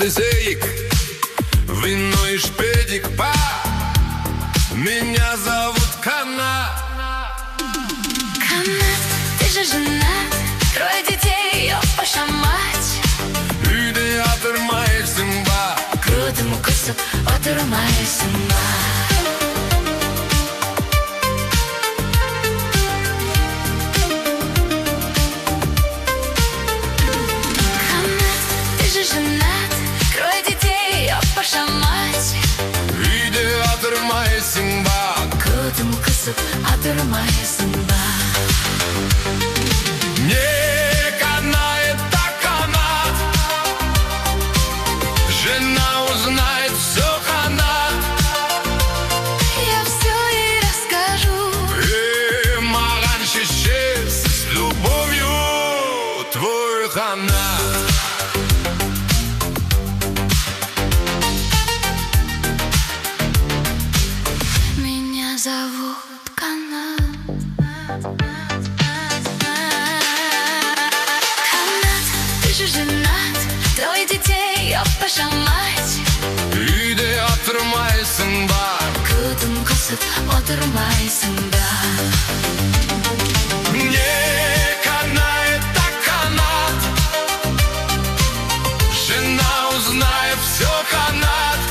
Елисеик, вино и шпедик, па. Меня зовут Канат. Канат, ты же женат, 3 детей, опаша мать. Үйде атырмайсың ба? Грудым кысып отырмайсың ба? Канат, ты же женат, 3 детей, опаша мать. Үйде атырмайсың ба? Грудым кысып отырмайсың ба? Не канает так канат. Жена узнает все, канат. Я все ей расскажу. Маған шешес с любовью твой канат. Меня зовут Канат. Канат, ты же женат, 3 детей, опаша мать. Үйде атырмайсың ба? Грудым кысып отырмайсың ба? Не канает так канат. Жена узнает все, канат.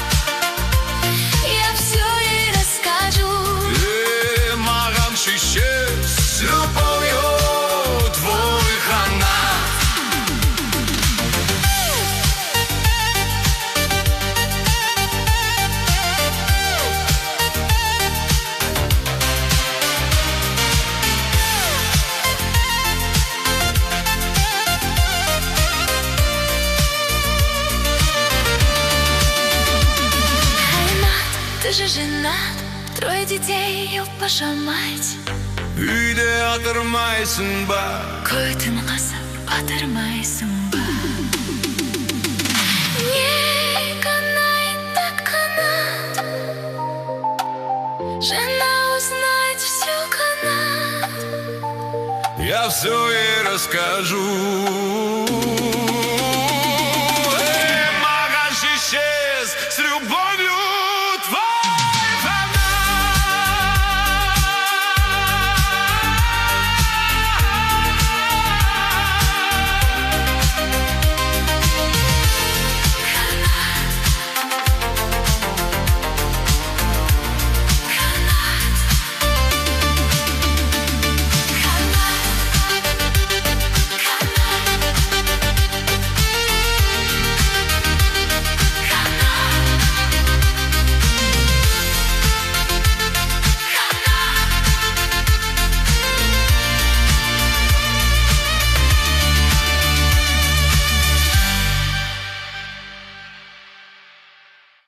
Я все ей расскажу. Маған шешес с любовью твой канат. Ты же женат, 3 детей, опаша мать. Үйде атырмайсың ба? Көтін қасып атырмайсың ба? Не канает так канат. Жена узнает все, канат. Я все ей расскажу.